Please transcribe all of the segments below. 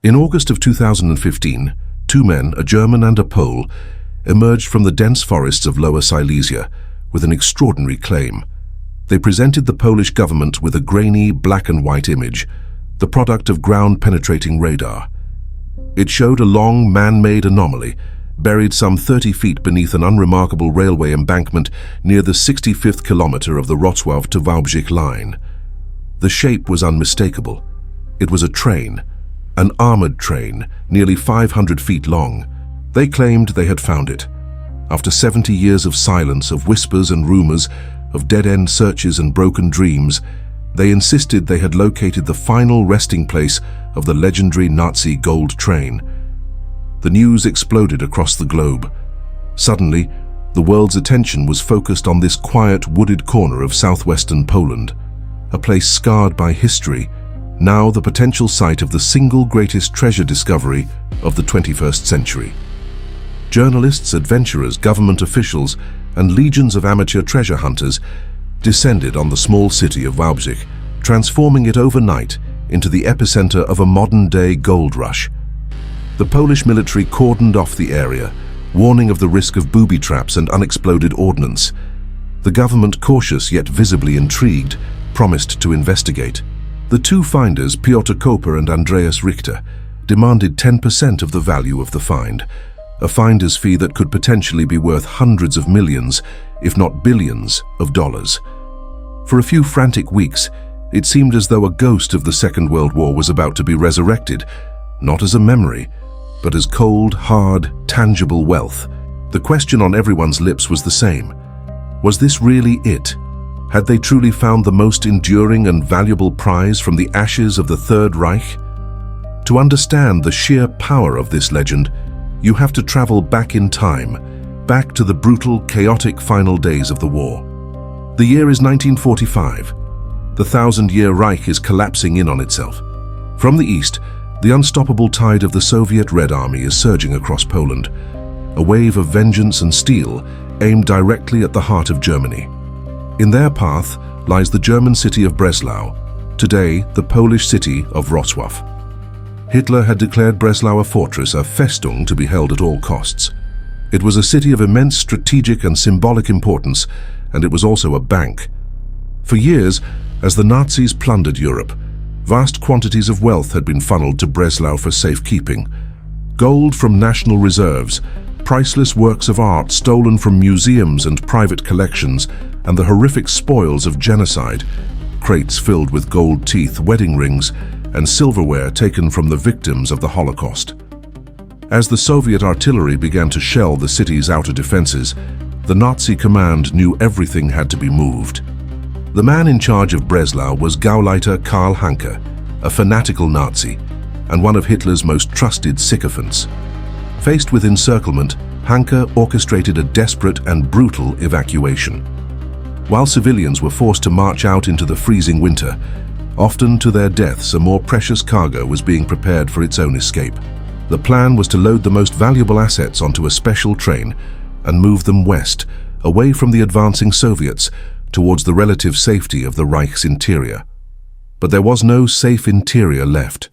In August of 2015, two men, a German and a Pole, emerged from the dense forests of Lower Silesia with an extraordinary claim. They presented the Polish government with a grainy black and white image, the product of ground-penetrating radar. It showed a long, man-made anomaly, buried some 30 feet beneath an unremarkable railway embankment near the 65th kilometer of the Wrocław to Wałbrzych line. The shape was unmistakable. It was a train, an armored train, nearly 500 feet long. They claimed they had found it. After 70 years of silence, of whispers and rumors, of dead-end searches and broken dreams, they insisted they had located the final resting place of the legendary Nazi gold train. The news exploded across the globe. Suddenly, the world's attention was focused on this quiet, wooded corner of southwestern Poland, a place scarred by history, now the potential site of the single greatest treasure discovery of the 21st century. Journalists, adventurers, government officials, and legions of amateur treasure hunters descended on the small city of Wałbrzych, transforming it overnight into the epicenter of a modern-day gold rush. The Polish military cordoned off the area, warning of the risk of booby traps and unexploded ordnance. The government, cautious yet visibly intrigued, promised to investigate. The two finders, Piotr Koper and Andreas Richter, demanded 10% of the value of the find, a finder's fee that could potentially be worth hundreds of millions, if not billions, of dollars. For a few frantic weeks, it seemed as though a ghost of the Second World War was about to be resurrected, not as a memory, but as cold, hard, tangible wealth. The question on everyone's lips was the same. Was this really it? Had they truly found the most enduring and valuable prize from the ashes of the Third Reich? To understand the sheer power of this legend, you have to travel back in time, back to the brutal, chaotic final days of the war. The year is 1945. The 1,000-year Reich is collapsing in on itself. From the east, the unstoppable tide of the Soviet Red Army is surging across Poland, a wave of vengeance and steel aimed directly at the heart of Germany. In their path lies the German city of Breslau, today the Polish city of Wrocław. Hitler had declared Breslau a fortress, a Festung to be held at all costs. It was a city of immense strategic and symbolic importance, and it was also a bank. For years, as the Nazis plundered Europe, vast quantities of wealth had been funneled to Breslau for safekeeping. Gold from national reserves, priceless works of art stolen from museums and private collections, and the horrific spoils of genocide, crates filled with gold teeth, wedding rings, and silverware taken from the victims of the Holocaust. As the Soviet artillery began to shell the city's outer defenses, the Nazi command knew everything had to be moved. The man in charge of Breslau was Gauleiter Karl Hanke, a fanatical Nazi, and one of Hitler's most trusted sycophants. Faced with encirclement, Hanke orchestrated a desperate and brutal evacuation. While civilians were forced to march out into the freezing winter, often to their deaths, a more precious cargo was being prepared for its own escape. The plan was to load the most valuable assets onto a special train and move them west, away from the advancing Soviets, towards the relative safety of the Reich's interior. But there was no safe interior left.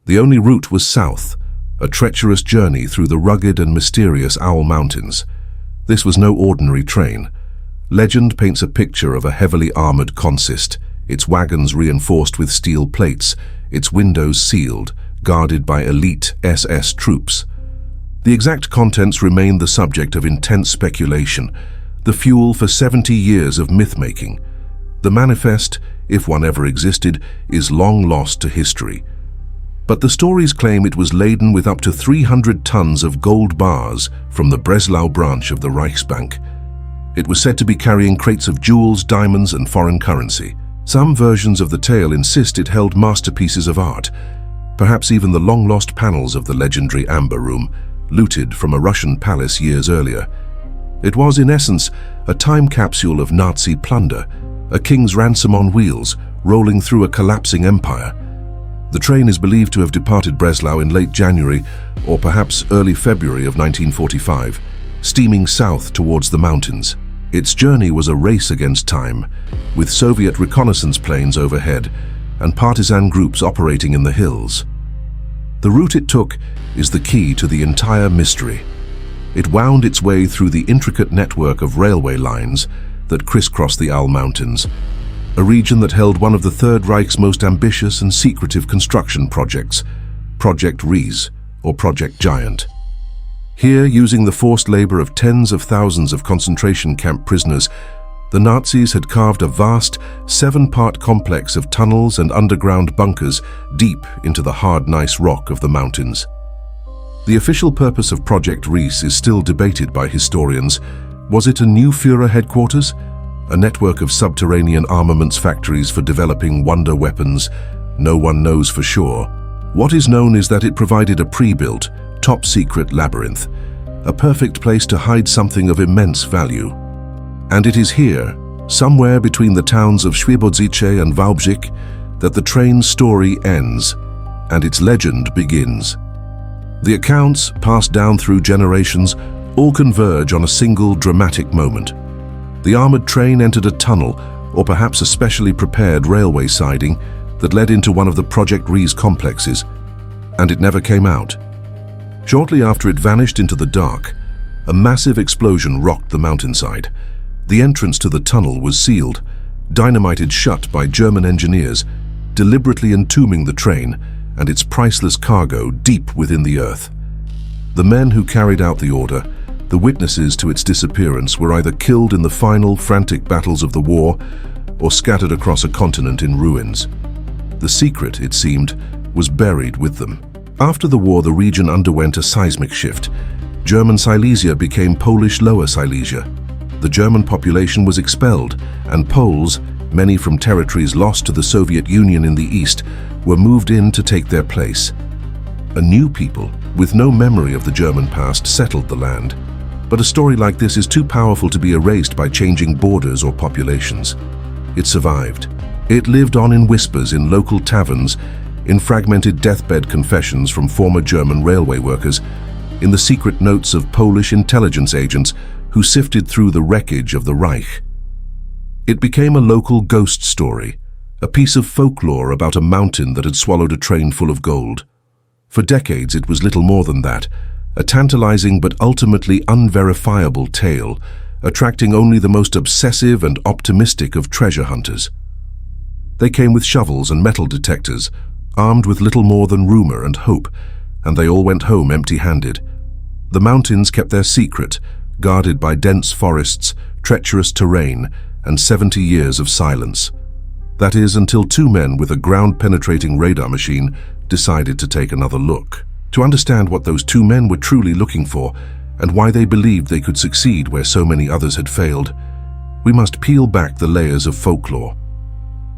The only route was south, a treacherous journey through the rugged and mysterious Owl Mountains. This was no ordinary train. Legend paints a picture of a heavily armored consist, its wagons reinforced with steel plates, its windows sealed, guarded by elite SS troops. The exact contents remain the subject of intense speculation, the fuel for 70 years of myth-making. The manifest, if one ever existed, is long lost to history. But the stories claim it was laden with up to 300 tons of gold bars from the Breslau branch of the Reichsbank. It was said to be carrying crates of jewels, diamonds, and foreign currency. Some versions of the tale insist it held masterpieces of art, perhaps even the long-lost panels of the legendary Amber Room, looted from a Russian palace years earlier. It was, in essence, a time capsule of Nazi plunder, a king's ransom on wheels, rolling through a collapsing empire. The train is believed to have departed Breslau in late January or perhaps early February of 1945, steaming south towards the mountains. Its journey was a race against time, with Soviet reconnaissance planes overhead and partisan groups operating in the hills. The route it took is the key to the entire mystery. It wound its way through the intricate network of railway lines that crisscrossed the Ural Mountains, a region that held one of the Third Reich's most ambitious and secretive construction projects, Project Ries, or Project Giant. Here, using the forced labor of tens of thousands of concentration camp prisoners, the Nazis had carved a vast, 7-part complex of tunnels and underground bunkers deep into the hard gneiss rock of the mountains. The official purpose of Project Ries is still debated by historians. Was it a new Führer headquarters? A network of subterranean armaments factories for developing wonder weapons? No one knows for sure. What is known is that it provided a pre-built, top-secret labyrinth, a perfect place to hide something of immense value. And it is here, somewhere between the towns of Świebodzice and Wałbrzych, that the train's story ends and its legend begins. The accounts, passed down through generations, all converge on a single dramatic moment. The armored train entered a tunnel, or perhaps a specially prepared railway siding, that led into one of the Project Ries complexes, and it never came out. Shortly after it vanished into the dark, a massive explosion rocked the mountainside. The entrance to the tunnel was sealed, dynamited shut by German engineers, deliberately entombing the train and its priceless cargo deep within the earth. The men who carried out the order, the witnesses to its disappearance, were either killed in the final frantic battles of the war or scattered across a continent in ruins. The secret, it seemed, was buried with them. After the war, the region underwent a seismic shift. German Silesia became Polish Lower Silesia. The German population was expelled, and Poles, many from territories lost to the Soviet Union in the east, were moved in to take their place. A new people, with no memory of the German past, settled the land. But a story like this is too powerful to be erased by changing borders or populations. It survived. It lived on in whispers in local taverns, in fragmented deathbed confessions from former German railway workers, in the secret notes of Polish intelligence agents who sifted through the wreckage of the Reich. It became a local ghost story, a piece of folklore about a mountain that had swallowed a train full of gold. For decades it was little more than that, a tantalizing but ultimately unverifiable tale, attracting only the most obsessive and optimistic of treasure hunters. They came with shovels and metal detectors, armed with little more than rumor and hope, and they all went home empty-handed. The mountains kept their secret, guarded by dense forests, treacherous terrain, and 70 years of silence. That is, until 2 men with a ground-penetrating radar machine decided to take another look. To understand what those 2 men were truly looking for, and why they believed they could succeed where so many others had failed, we must peel back the layers of folklore.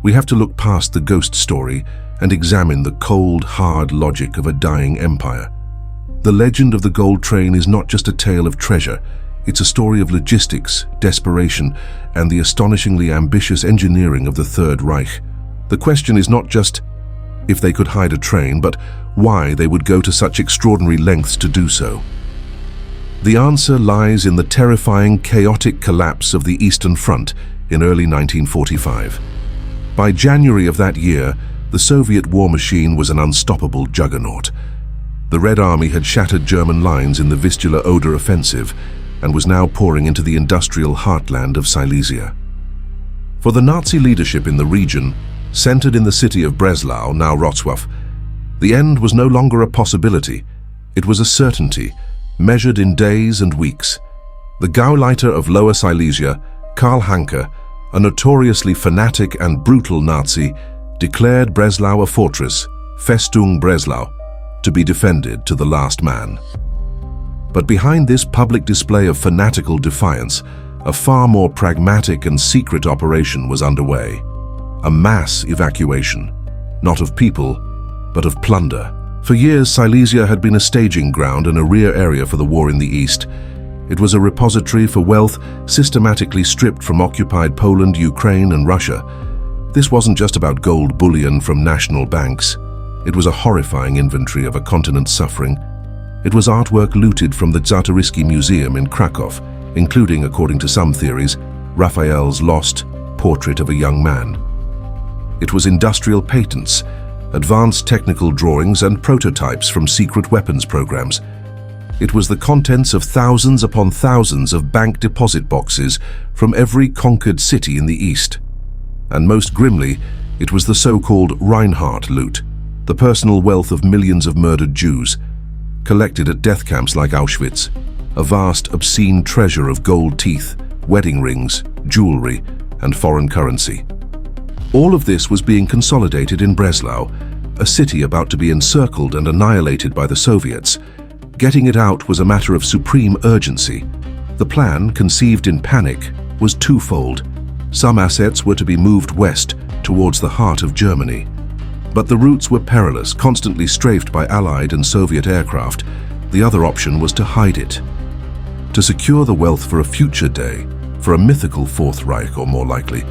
We have to look past the ghost story and examine the cold, hard logic of a dying empire. The legend of the Gold Train is not just a tale of treasure, it's a story of logistics, desperation, and the astonishingly ambitious engineering of the Third Reich. The question is not just if they could hide a train, but why they would go to such extraordinary lengths to do so. The answer lies in the terrifying, chaotic collapse of the Eastern Front in early 1945. By January of that year, the Soviet war machine was an unstoppable juggernaut. The Red Army had shattered German lines in the Vistula-Oder offensive and was now pouring into the industrial heartland of Silesia. For the Nazi leadership in the region, centered in the city of Breslau, now Wrocław, the end was no longer a possibility. It was a certainty, measured in days and weeks. The Gauleiter of Lower Silesia, Karl Hanke, a notoriously fanatic and brutal Nazi, declared Breslau a fortress, Festung Breslau, to be defended to the last man. But behind this public display of fanatical defiance, a far more pragmatic and secret operation was underway. A mass evacuation, not of people, but of plunder. For years, Silesia had been a staging ground and a rear area for the war in the East. It was a repository for wealth systematically stripped from occupied Poland, Ukraine, and Russia. This wasn't just about gold bullion from national banks. It was a horrifying inventory of a continent's suffering. It was artwork looted from the Czartoryski Museum in Krakow, including, according to some theories, Raphael's lost Portrait of a Young Man. It was industrial patents, advanced technical drawings and prototypes from secret weapons programs. It was the contents of thousands upon thousands of bank deposit boxes from every conquered city in the East. And most grimly, it was the so-called Reinhardt loot, the personal wealth of millions of murdered Jews, collected at death camps like Auschwitz, a vast, obscene treasure of gold teeth, wedding rings, jewelry, and foreign currency. All of this was being consolidated in Breslau, a city about to be encircled and annihilated by the Soviets. Getting it out was a matter of supreme urgency. The plan, conceived in panic, was twofold. Some assets were to be moved west, towards the heart of Germany. But the routes were perilous, constantly strafed by Allied and Soviet aircraft. The other option was to hide it. To secure the wealth for a future day, for a mythical Fourth Reich or more likely,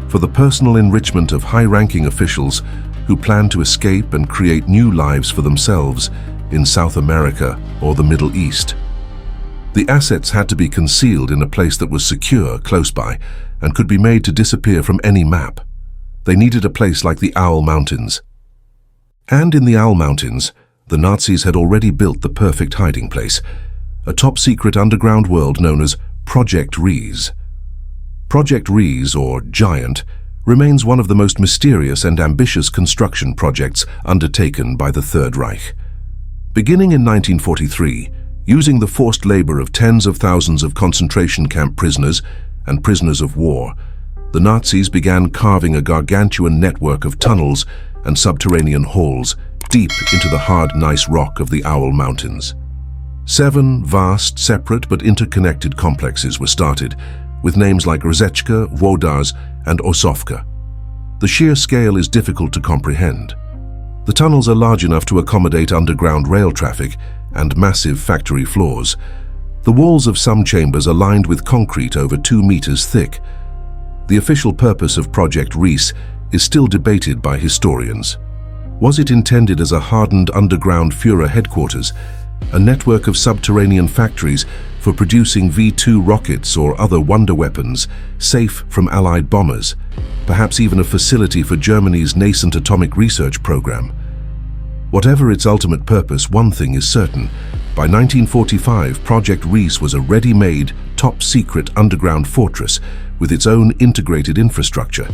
for the personal enrichment of high-ranking officials who planned to escape and create new lives for themselves in South America or the Middle East. The assets had to be concealed in a place that was secure close by and could be made to disappear from any map. They needed a place like the Owl Mountains. And in the Owl Mountains, the Nazis had already built the perfect hiding place, a top-secret underground world known as Project Riese. Project Riese, or Giant, remains one of the most mysterious and ambitious construction projects undertaken by the Third Reich. Beginning in 1943, using the forced labor of tens of thousands of concentration camp prisoners and prisoners of war, the Nazis began carving a gargantuan network of tunnels and subterranean halls deep into the hard gneiss rock of the Owl Mountains. 7 vast, separate but interconnected complexes were started, with names like Rozhechka, Wodars, and Osovka. The sheer scale is difficult to comprehend. The tunnels are large enough to accommodate underground rail traffic and massive factory floors. The walls of some chambers are lined with concrete over 2 meters thick. The official purpose of Project Riese is still debated by historians. Was it intended as a hardened underground Führer headquarters, a network of subterranean factories for producing V-2 rockets or other wonder weapons, safe from Allied bombers, perhaps even a facility for Germany's nascent atomic research program? Whatever its ultimate purpose, one thing is certain. By 1945, Project Riese was a ready-made, top-secret underground fortress with its own integrated infrastructure,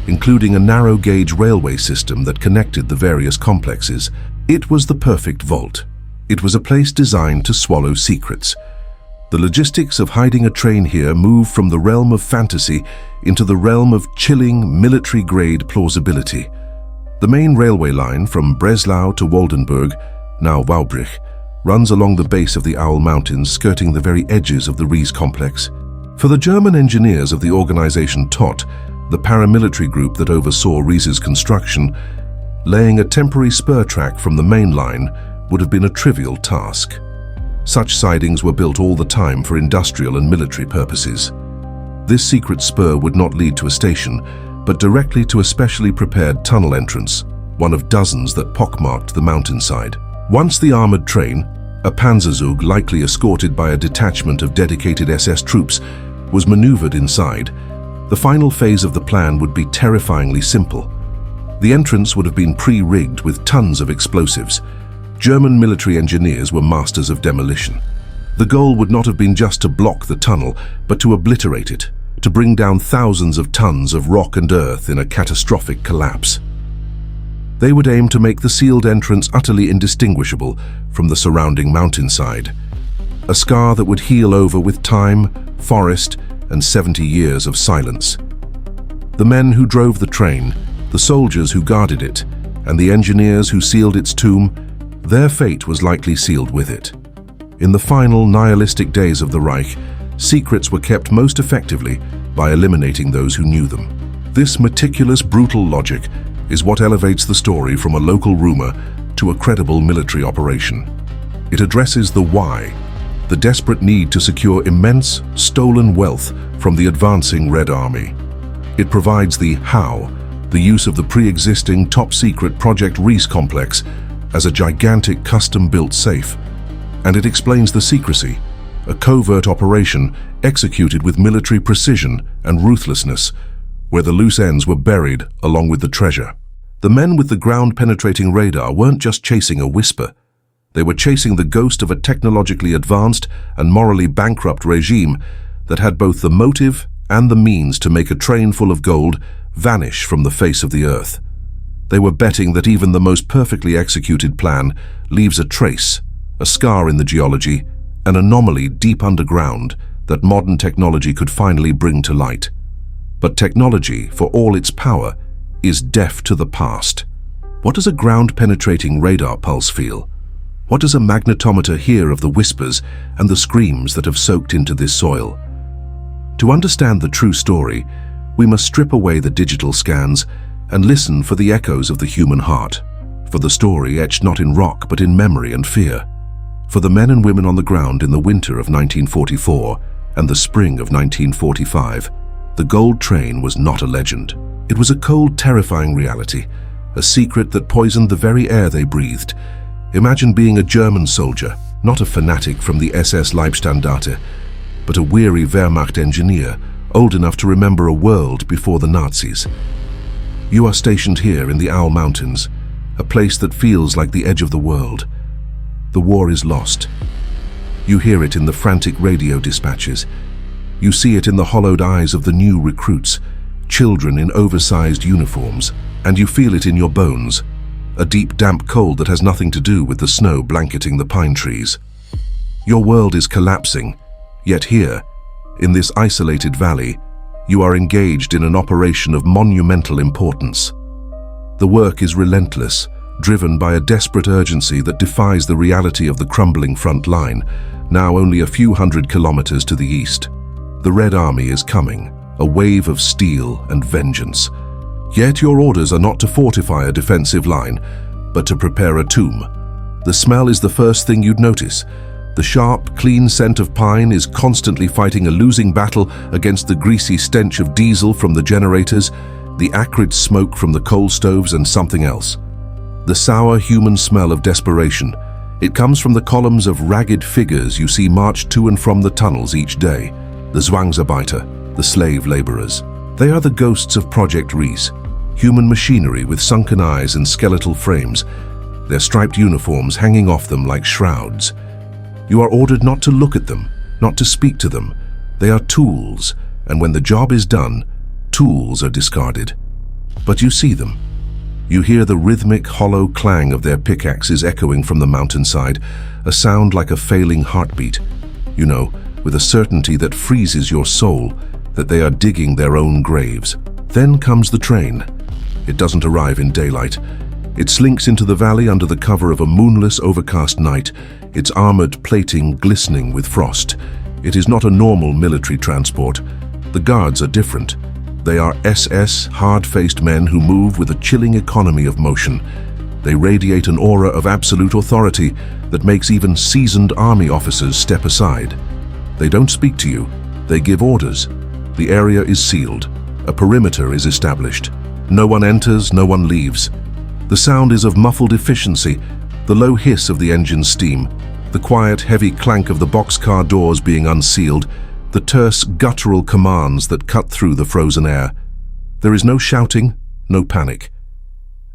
including a narrow-gauge railway system that connected the various complexes. It was the perfect vault. It was a place designed to swallow secrets. The logistics of hiding a train here moved from the realm of fantasy into the realm of chilling, military-grade plausibility. The main railway line from Breslau to Waldenburg, now Waubrich, runs along the base of the Owl Mountains, skirting the very edges of the Riese complex. For the German engineers of the organization TOT, the paramilitary group that oversaw Riese's construction, laying a temporary spur track from the main line would have been a trivial task. Such sidings were built all the time for industrial and military purposes. This secret spur would not lead to a station, but directly to a specially prepared tunnel entrance, one of dozens that pockmarked the mountainside. Once the armored train, a Panzerzug likely escorted by a detachment of dedicated SS troops, was maneuvered inside, the final phase of the plan would be terrifyingly simple. The entrance would have been pre-rigged with tons of explosives. German military engineers were masters of demolition. The goal would not have been just to block the tunnel, but to obliterate it, to bring down thousands of tons of rock and earth in a catastrophic collapse. They would aim to make the sealed entrance utterly indistinguishable from the surrounding mountainside, a scar that would heal over with time, forest, and 70 years of silence. The men who drove the train, the soldiers who guarded it, and the engineers who sealed its tomb, their fate was likely sealed with it. In the final nihilistic days of the Reich, secrets were kept most effectively by eliminating those who knew them. This meticulous, brutal logic is what elevates the story from a local rumor to a credible military operation. It addresses the why, the desperate need to secure immense, stolen wealth from the advancing Red Army. It provides the how, the use of the pre-existing top-secret Project Riese complex as a gigantic custom-built safe, and it explains the secrecy, a covert operation executed with military precision and ruthlessness, where the loose ends were buried along with the treasure. The men with the ground-penetrating radar weren't just chasing a whisper. They were chasing the ghost of a technologically advanced and morally bankrupt regime that had both the motive and the means to make a train full of gold vanish from the face of the earth. They were betting that even the most perfectly executed plan leaves a trace, a scar in the geology, an anomaly deep underground that modern technology could finally bring to light. But technology, for all its power, is deaf to the past. What does a ground-penetrating radar pulse feel? What does a magnetometer hear of the whispers and the screams that have soaked into this soil? To understand the true story, we must strip away the digital scans and listen for the echoes of the human heart, for the story etched not in rock but in memory and fear, for the men and women on the ground in the winter of 1944 and the spring of 1945. The gold train was not a legend. It was a cold, terrifying reality, a secret that poisoned the very air they breathed. Imagine being a German soldier, not a fanatic from the SS Leibstandarte, but a weary Wehrmacht engineer, old enough to remember a world before the Nazis. You are stationed here in the Owl Mountains, a place that feels like the edge of the world. The war is lost. You hear it in the frantic radio dispatches. You see it in the hollowed eyes of the new recruits, children in oversized uniforms, and you feel it in your bones, a deep, damp cold that has nothing to do with the snow blanketing the pine trees. Your world is collapsing, yet here, in this isolated valley, you are engaged in an operation of monumental importance. The work is relentless, driven by a desperate urgency that defies the reality of the crumbling front line, now only a few hundred kilometers to the east. The Red Army is coming, a wave of steel and vengeance. Yet your orders are not to fortify a defensive line, but to prepare a tomb. The smell is the first thing you'd notice. The sharp, clean scent of pine is constantly fighting a losing battle against the greasy stench of diesel from the generators, the acrid smoke from the coal stoves, and something else. The sour human smell of desperation. It comes from the columns of ragged figures you see march to and from the tunnels each day. The Zwangsarbeiter, the slave laborers. They are the ghosts of Project Reese, human machinery with sunken eyes and skeletal frames, their striped uniforms hanging off them like shrouds. You are ordered not to look at them, not to speak to them. They are tools, and when the job is done, tools are discarded. But you see them. You hear the rhythmic, hollow clang of their pickaxes echoing from the mountainside, a sound like a failing heartbeat. You know, with a certainty that freezes your soul, that they are digging their own graves. Then comes the train. It doesn't arrive in daylight. It slinks into the valley under the cover of a moonless, overcast night, its armored plating glistening with frost. It is not a normal military transport. The guards are different. They are SS, hard-faced men who move with a chilling economy of motion. They radiate an aura of absolute authority that makes even seasoned army officers step aside. They don't speak to you. They give orders. The area is sealed. A perimeter is established. No one enters, no one leaves. The sound is of muffled efficiency, the low hiss of the engine's steam, the quiet, heavy clank of the boxcar doors being unsealed, the terse, guttural commands that cut through the frozen air. There is no shouting, no panic.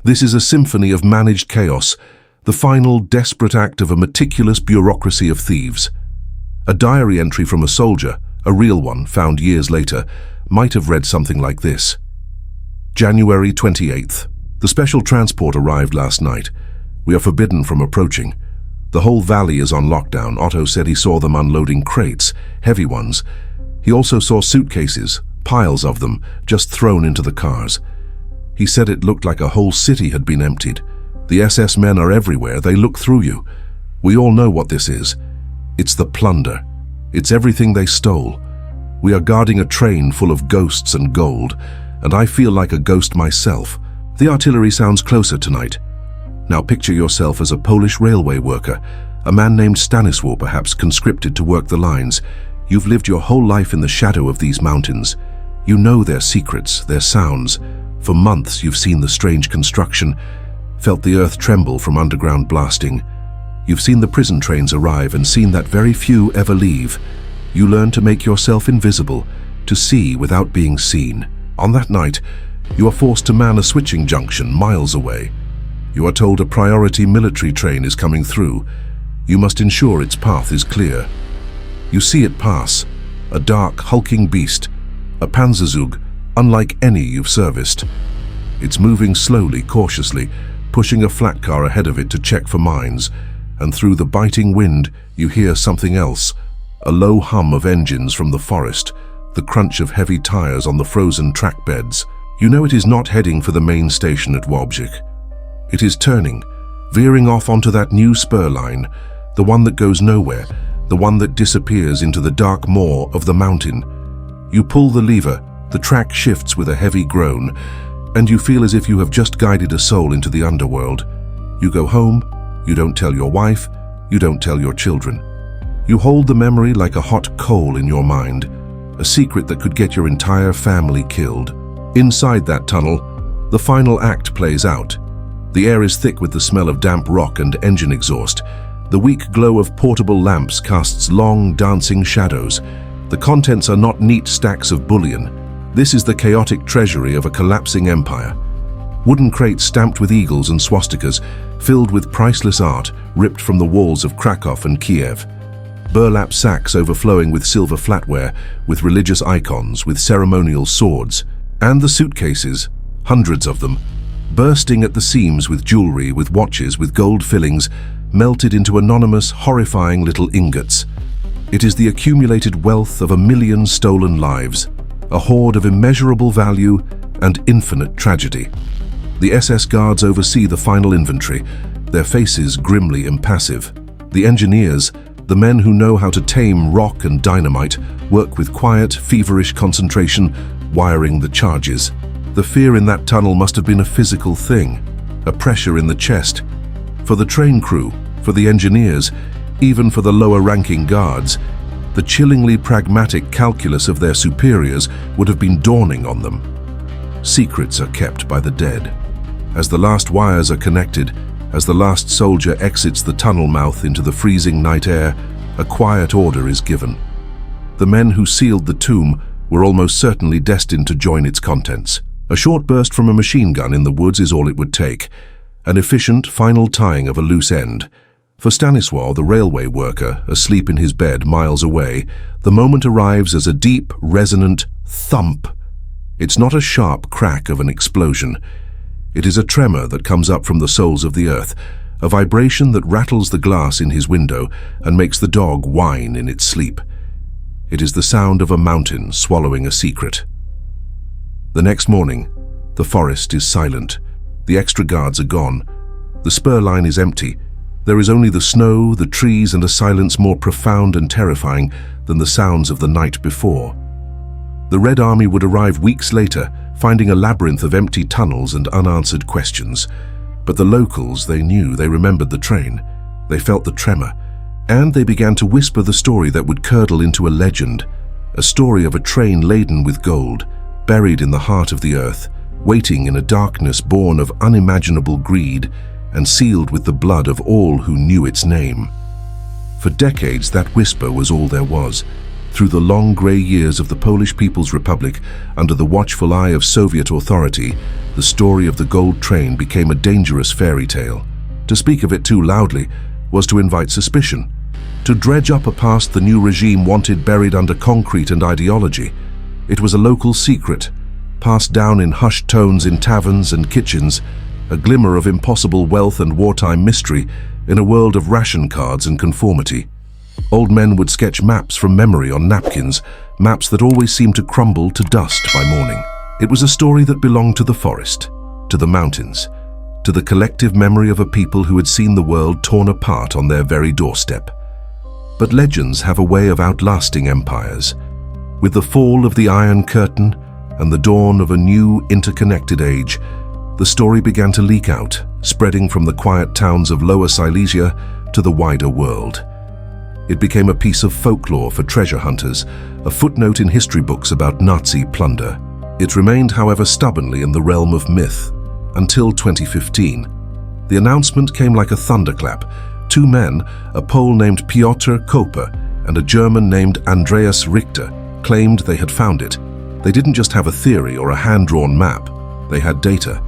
This is a symphony of managed chaos, the final, desperate act of a meticulous bureaucracy of thieves. A diary entry from a soldier, a real one found years later, might have read something like this. January 28th. The special transport arrived last night. We are forbidden from approaching. The whole valley is on lockdown. Otto said he saw them unloading crates, heavy ones. He also saw suitcases, piles of them, just thrown into the cars. He said it looked like a whole city had been emptied. The SS men are everywhere. They look through you. We all know what this is. It's the plunder. It's everything they stole. We are guarding a train full of ghosts and gold, and I feel like a ghost myself. The artillery sounds closer tonight. Now picture yourself as a Polish railway worker, a man named Stanisław, perhaps conscripted to work the lines. You've lived your whole life in the shadow of these mountains. You know their secrets, their sounds. For months you've seen the strange construction, felt the earth tremble from underground blasting. You've seen the prison trains arrive and seen that very few ever leave. You learn to make yourself invisible, to see without being seen. On that night, You are forced to man a switching junction miles away. You are told a priority military train is coming through. You must ensure its path is clear. You see it pass, a dark, hulking beast, a Panzerzug, unlike any you've serviced. It's moving slowly, cautiously, pushing a flat car ahead of it to check for mines, and through the biting wind you hear something else, a low hum of engines from the forest, the crunch of heavy tires on the frozen track beds. You know it is not heading for the main station at Wałbrzych. It is turning, veering off onto that new spur line, the one that goes nowhere, the one that disappears into the dark maw of the mountain. You pull the lever, the track shifts with a heavy groan, and you feel as if you have just guided a soul into the underworld. You go home, you don't tell your wife, you don't tell your children. You hold the memory like a hot coal in your mind, a secret that could get your entire family killed. Inside that tunnel, the final act plays out. The air is thick with the smell of damp rock and engine exhaust. The weak glow of portable lamps casts long, dancing shadows. The contents are not neat stacks of bullion. This is the chaotic treasury of a collapsing empire. Wooden crates stamped with eagles and swastikas, filled with priceless art ripped from the walls of Krakow and Kiev. Burlap sacks overflowing with silver flatware, with religious icons, with ceremonial swords. And the suitcases, hundreds of them, bursting at the seams with jewelry, with watches, with gold fillings, melted into anonymous, horrifying little ingots. It is the accumulated wealth of 1 million stolen lives, a hoard of immeasurable value and infinite tragedy. The SS guards oversee the final inventory, their faces grimly impassive. The engineers, the men who know how to tame rock and dynamite, work with quiet, feverish concentration, wiring the charges. The fear in that tunnel must have been a physical thing, a pressure in the chest. For the train crew, for the engineers, even for the lower-ranking guards, the chillingly pragmatic calculus of their superiors would have been dawning on them. Secrets are kept by the dead. As the last wires are connected, as the last soldier exits the tunnel mouth into the freezing night air, a quiet order is given. The men who sealed the tomb were almost certainly destined to join its contents. A short burst from a machine gun in the woods is all it would take, an efficient final tying of a loose end. For Stanisław, the railway worker, asleep in his bed miles away, the moment arrives as a deep, resonant thump. It's not a sharp crack of an explosion. It is a tremor that comes up from the soles of the earth, a vibration that rattles the glass in his window and makes the dog whine in its sleep. It is the sound of a mountain swallowing a secret. The next morning, the forest is silent. The extra guards are gone. The spur line is empty. There is only the snow, the trees, and a silence more profound and terrifying than the sounds of the night before. The Red Army would arrive weeks later, finding a labyrinth of empty tunnels and unanswered questions. But the locals, they knew, they remembered the train. They felt the tremor. And they began to whisper the story that would curdle into a legend. A story of a train laden with gold, buried in the heart of the earth, waiting in a darkness born of unimaginable greed and sealed with the blood of all who knew its name. For decades, that whisper was all there was. Through the long grey years of the Polish People's Republic, under the watchful eye of Soviet authority, the story of the gold train became a dangerous fairy tale. To speak of it too loudly was to invite suspicion, to dredge up a past the new regime wanted buried under concrete and ideology. It was a local secret, passed down in hushed tones in taverns and kitchens, a glimmer of impossible wealth and wartime mystery in a world of ration cards and conformity. Old men would sketch maps from memory on napkins, maps that always seemed to crumble to dust by morning. It was a story that belonged to the forest, to the mountains, to the collective memory of a people who had seen the world torn apart on their very doorstep. But legends have a way of outlasting empires. With the fall of the Iron Curtain and the dawn of a new, interconnected age, the story began to leak out, spreading from the quiet towns of Lower Silesia to the wider world. It became a piece of folklore for treasure hunters, a footnote in history books about Nazi plunder. It remained, however, stubbornly in the realm of myth, until 2015. The announcement came like a thunderclap. Two men, a Pole named Piotr Koper and a German named Andreas Richter, claimed they had found it. They didn't just have a theory or a hand-drawn map. They had data.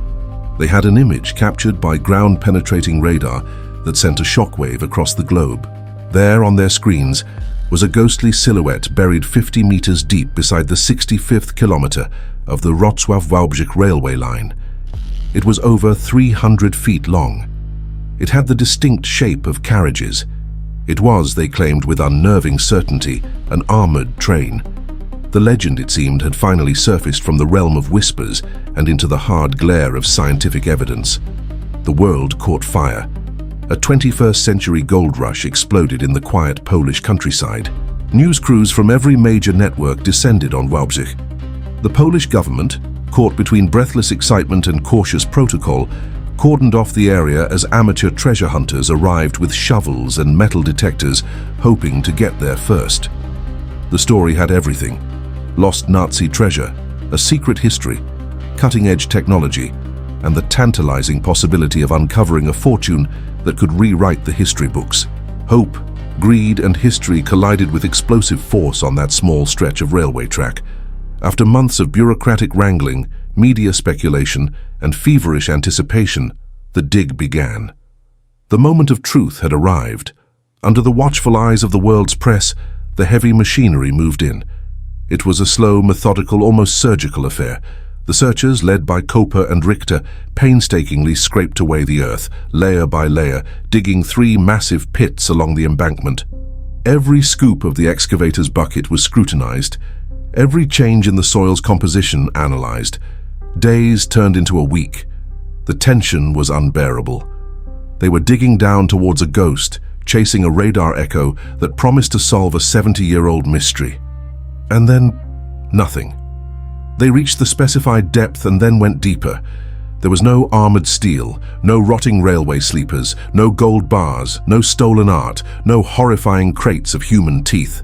They had an image captured by ground-penetrating radar that sent a shockwave across the globe. There on their screens was a ghostly silhouette buried 50 meters deep beside the 65th kilometer of the Wrocław-Wałbrzych railway line. It was over 300 feet long. It had the distinct shape of carriages. It was, they claimed with unnerving certainty, an armored train. The legend, it seemed, had finally surfaced from the realm of whispers and into the hard glare of scientific evidence. The world caught fire. A 21st century gold rush exploded in the quiet Polish countryside. News crews from every major network descended on Wałbrzych. The Polish government, caught between breathless excitement and cautious protocol, cordoned off the area as amateur treasure hunters arrived with shovels and metal detectors, hoping to get there first. The story had everything: lost Nazi treasure, a secret history, cutting-edge technology, and the tantalizing possibility of uncovering a fortune that could rewrite the history books. Hope, greed, and history collided with explosive force on that small stretch of railway track. After months of bureaucratic wrangling, media speculation, and feverish anticipation, the dig began. The moment of truth had arrived. Under the watchful eyes of the world's press, the heavy machinery moved in. It was a slow, methodical, almost surgical affair. The searchers, led by Koper and Richter, painstakingly scraped away the earth, layer by layer, digging 3 massive pits along the embankment. Every scoop of the excavator's bucket was scrutinized, every change in the soil's composition analyzed. Days turned into a week. The tension was unbearable. They were digging down towards a ghost, chasing a radar echo that promised to solve a 70-year-old mystery. And then, nothing. They reached the specified depth and then went deeper. There was no armored steel, no rotting railway sleepers, no gold bars, no stolen art, no horrifying crates of human teeth.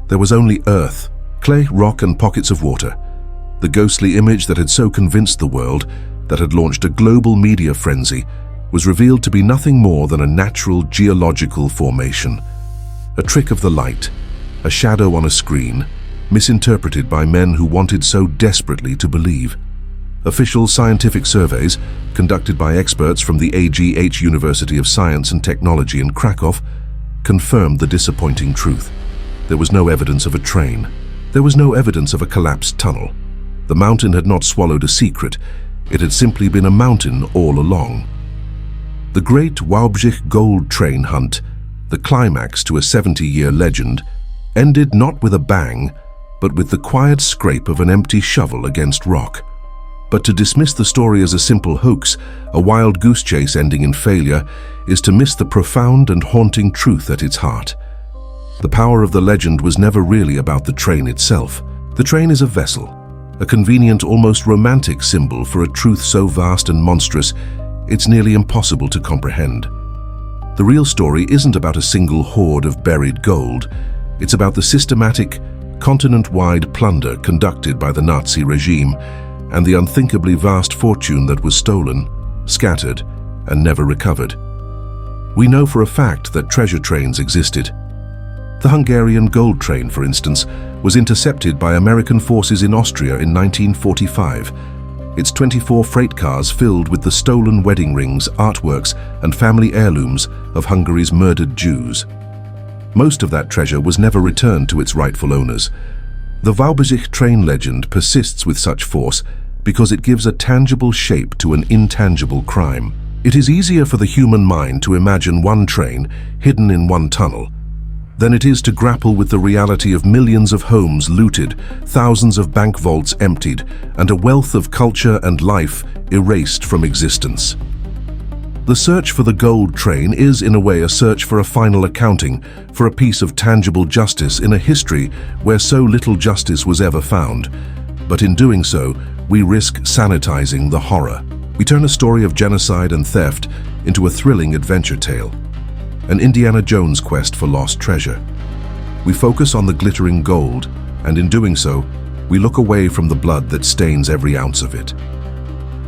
There was only earth, clay, rock, and pockets of water. The ghostly image that had so convinced the world, that had launched a global media frenzy, was revealed to be nothing more than a natural geological formation. A trick of the light, a shadow on a screen, misinterpreted by men who wanted so desperately to believe. Official scientific surveys, conducted by experts from the AGH University of Science and Technology in Krakow, confirmed the disappointing truth. There was no evidence of a train. There was no evidence of a collapsed tunnel. The mountain had not swallowed a secret. It had simply been a mountain all along. The Great Wałbrzych Gold Train Hunt, the climax to a 70-year legend, ended not with a bang, but with the quiet scrape of an empty shovel against rock. But to dismiss the story as a simple hoax, a wild goose chase ending in failure, is to miss the profound and haunting truth at its heart. The power of the legend was never really about the train itself. The train is a vessel, a convenient, almost romantic symbol for a truth so vast and monstrous, it's nearly impossible to comprehend. The real story isn't about a single hoard of buried gold. It's about the systematic, continent-wide plunder conducted by the Nazi regime and the unthinkably vast fortune that was stolen, scattered, and never recovered. We know for a fact that treasure trains existed. The Hungarian gold train, for instance, was intercepted by American forces in Austria in 1945. Its 24 freight cars filled with the stolen wedding rings, artworks, and family heirlooms of Hungary's murdered Jews. Most of that treasure was never returned to its rightful owners. The Wałbrzych train legend persists with such force because it gives a tangible shape to an intangible crime. It is easier for the human mind to imagine one train hidden in one tunnel than it is to grapple with the reality of millions of homes looted, thousands of bank vaults emptied, and a wealth of culture and life erased from existence. The search for the gold train is, in a way, a search for a final accounting, for a piece of tangible justice in a history where so little justice was ever found. But in doing so, we risk sanitizing the horror. We turn a story of genocide and theft into a thrilling adventure tale, an Indiana Jones quest for lost treasure. We focus on the glittering gold, and in doing so, we look away from the blood that stains every ounce of it.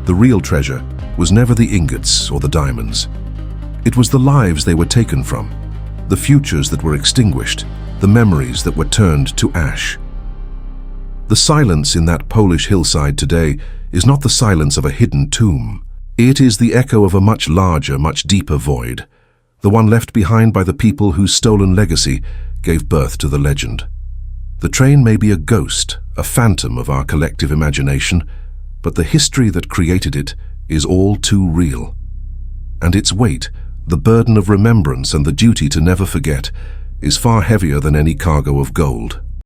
The real treasure was never the ingots or the diamonds. It was the lives they were taken from, the futures that were extinguished, the memories that were turned to ash. The silence in that Polish hillside today is not the silence of a hidden tomb. It is the echo of a much larger, much deeper void, the one left behind by the people whose stolen legacy gave birth to the legend. The train may be a ghost, a phantom of our collective imagination, but the history that created it is all too real. And its weight, the burden of remembrance and the duty to never forget, is far heavier than any cargo of gold.